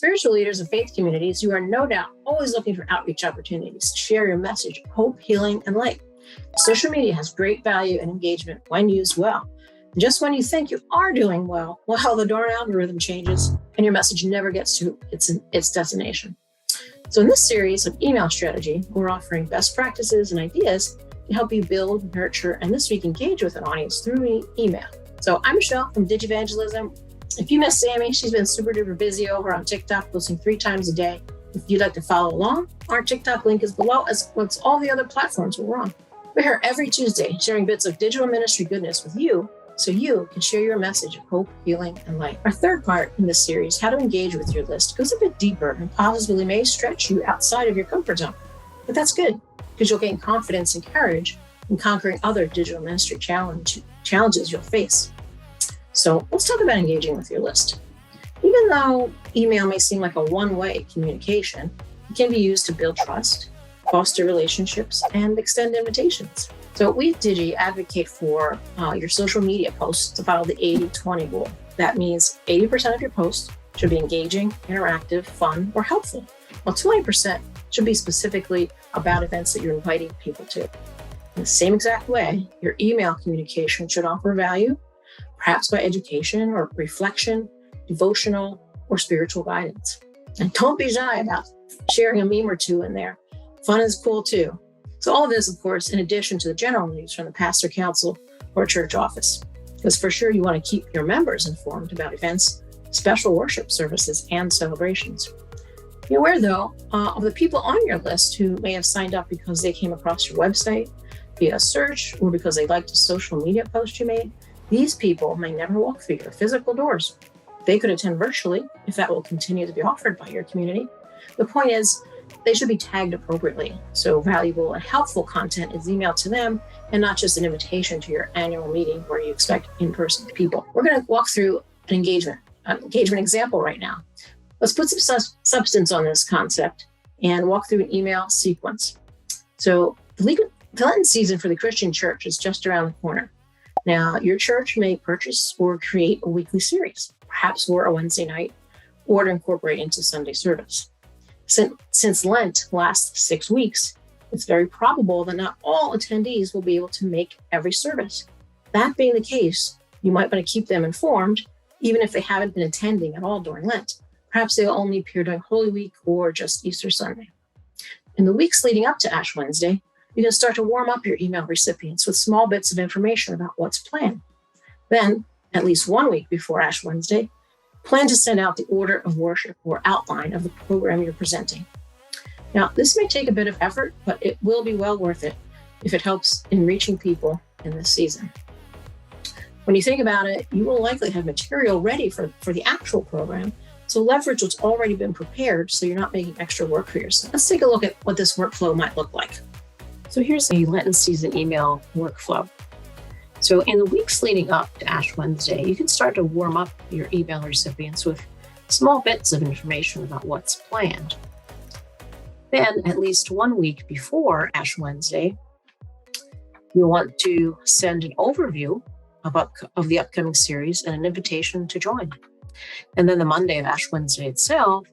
spiritual leaders of faith communities, you are no doubt always looking for outreach opportunities to share your message of hope, healing, and light. Social media has great value and engagement when used well. And just when you think you are doing well, the darn algorithm changes and your message never gets to its destination. So in this series of email strategy, we're offering best practices and ideas to help you build, nurture, and this week engage with an audience through email. So I'm Michelle from Digivangelism. If you miss Sammy, she's been super duper busy over on TikTok, posting 3 times a day. If you'd like to follow along, our TikTok link is below, as well as all the other platforms we're on. We're here every Tuesday sharing bits of digital ministry goodness with you so you can share your message of hope, healing, and light. Our third part in this series, How to Engage with Your List, goes a bit deeper and possibly may stretch you outside of your comfort zone. But that's good, because you'll gain confidence and courage in conquering other digital ministry challenges you'll face. So let's talk about engaging with your list. Even though email may seem like a one-way communication, it can be used to build trust, foster relationships, and extend invitations. So we at DIGI advocate for your social media posts to follow the 80-20 rule. That means 80% of your posts should be engaging, interactive, fun, or helpful, while 20% should be specifically about events that you're inviting people to. In the same exact way, your email communication should offer value, perhaps by education or reflection, devotional, or spiritual guidance. And don't be shy about sharing a meme or two in there. Fun is cool too. So all of this, of course, in addition to the general news from the pastor council or church office, because for sure you want to keep your members informed about events, special worship services, and celebrations. Be aware, though, of the people on your list who may have signed up because they came across your website via search or because they liked a social media post you made. These people may never walk through your physical doors. They could attend virtually if that will continue to be offered by your community. The point is, they should be tagged appropriately, so valuable and helpful content is emailed to them and not just an invitation to your annual meeting where you expect in-person people. We're going to walk through an engagement example right now. Let's put some substance on this concept and walk through an email sequence. So the Lent season for the Christian church is just around the corner. Now, your church may purchase or create a weekly series, perhaps for a Wednesday night, or to incorporate into Sunday service. Since Lent lasts 6 weeks, it's very probable that not all attendees will be able to make every service. That being the case, you might want to keep them informed, even if they haven't been attending at all during Lent. Perhaps they'll only appear during Holy Week or just Easter Sunday. In the weeks leading up to Ash Wednesday, you can start to warm up your email recipients with small bits of information about what's planned. Then, at least 1 week before Ash Wednesday, plan to send out the order of worship or outline of the program you're presenting. Now, this may take a bit of effort, but it will be well worth it if it helps in reaching people in this season. When you think about it, you will likely have material ready for the actual program, so leverage what's already been prepared so you're not making extra work for yourself. Let's take a look at what this workflow might look like. So here's a Lenten season email workflow. So in the weeks leading up to Ash Wednesday, you can start to warm up your email recipients with small bits of information about what's planned. Then, at least 1 week before Ash Wednesday, you'll want to send an overview of the upcoming series and an invitation to join. And then the Monday of Ash Wednesday itself,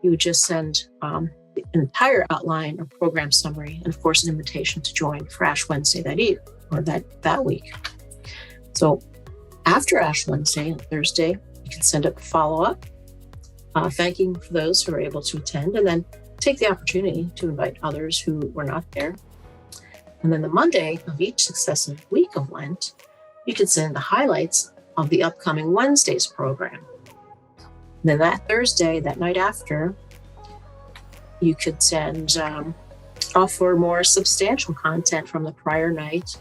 you would just send the entire outline or program summary, and of course, an invitation to join for Ash Wednesday that week. So after Ash Wednesday and Thursday, you can send up a follow-up, thanking for those who are able to attend, and then take the opportunity to invite others who were not there. And then the Monday of each successive week of Lent, you can send the highlights of the upcoming Wednesday's program. And then that Thursday, that night after, you could offer more substantial content from the prior night,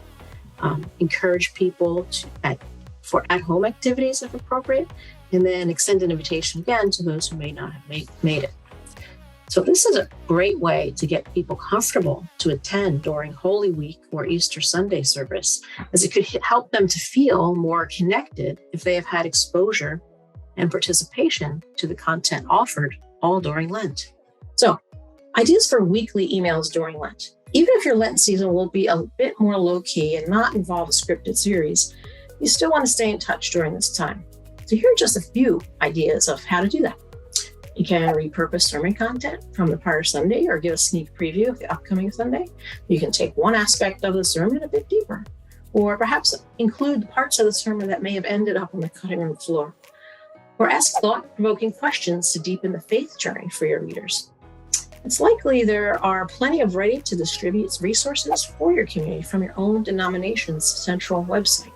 encourage people for at-home activities if appropriate, and then extend an invitation again to those who may not have made it. So this is a great way to get people comfortable to attend during Holy Week or Easter Sunday service, as it could help them to feel more connected if they have had exposure and participation to the content offered all during Lent. So, ideas for weekly emails during Lent. Even if your Lent season will be a bit more low-key and not involve a scripted series, you still want to stay in touch during this time. So here are just a few ideas of how to do that. You can repurpose sermon content from the prior Sunday or give a sneak preview of the upcoming Sunday. You can take one aspect of the sermon a bit deeper, or perhaps include the parts of the sermon that may have ended up on the cutting room floor, or ask thought-provoking questions to deepen the faith journey for your readers. It's likely there are plenty of ready-to-distribute resources for your community from your own denomination's central website.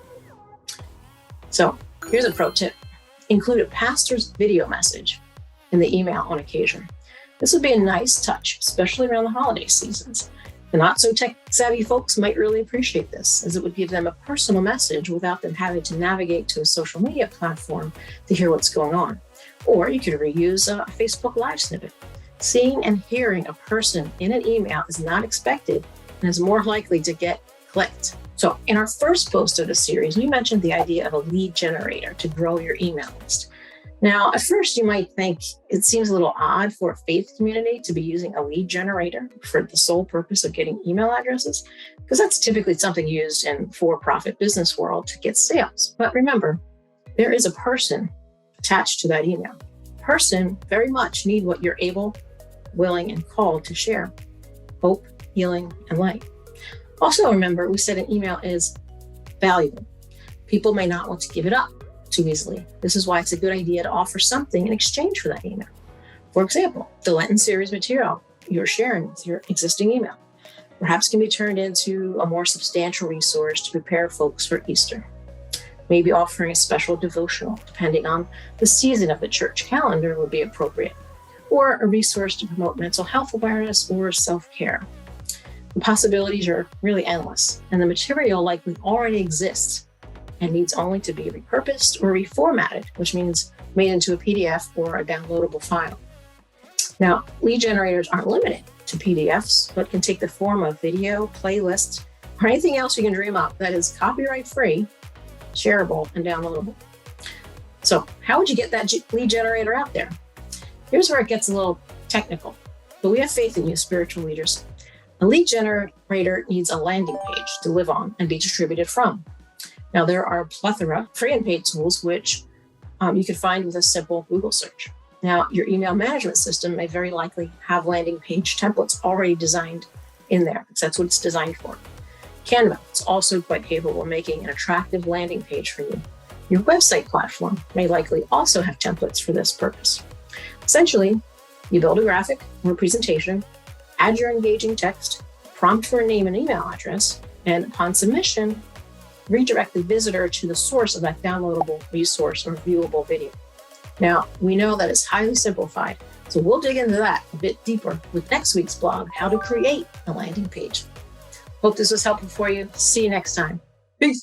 So here's a pro tip. Include a pastor's video message in the email on occasion. This would be a nice touch, especially around the holiday seasons. The not-so-tech-savvy folks might really appreciate this, as it would give them a personal message without them having to navigate to a social media platform to hear what's going on. Or you could reuse a Facebook Live snippet. Seeing and hearing a person in an email is not expected and is more likely to get clicked. So in our first post of the series, we mentioned the idea of a lead generator to grow your email list. Now, at first, you might think it seems a little odd for a faith community to be using a lead generator for the sole purpose of getting email addresses, because that's typically something used in for-profit business world to get sales. But remember, there is a person attached to that email. Person very much need what you're able, willing, and called to share: hope, healing, and light. Also, remember, we said an email is valuable. People may not want to give it up too easily. This is why it's a good idea to offer something in exchange for that email. For example, the Lenten series material you're sharing with your existing email perhaps can be turned into a more substantial resource to prepare folks for Easter. Maybe offering a special devotional, depending on the season of the church calendar, would be appropriate, or a resource to promote mental health awareness or self-care. The possibilities are really endless, and the material likely already exists and needs only to be repurposed or reformatted, which means made into a PDF or a downloadable file. Now, lead generators aren't limited to PDFs, but can take the form of video, playlists, or anything else you can dream up that is copyright-free, shareable, and downloadable. So how would you get that lead generator out there? Here's where it gets a little technical, but we have faith in you, spiritual leaders. A lead generator needs a landing page to live on and be distributed from. Now, there are a plethora of free and paid tools which you can find with a simple Google search. Now, your email management system may very likely have landing page templates already designed in there, because that's what it's designed for. Canva is also quite capable of making an attractive landing page for you. Your website platform may likely also have templates for this purpose. Essentially, you build a graphic or a presentation, add your engaging text, prompt for a name and email address, and upon submission, redirect the visitor to the source of that downloadable resource or viewable video. Now, we know that it's highly simplified, so we'll dig into that a bit deeper with next week's blog, How to Create a Landing Page. Hope this was helpful for you. See you next time. Peace.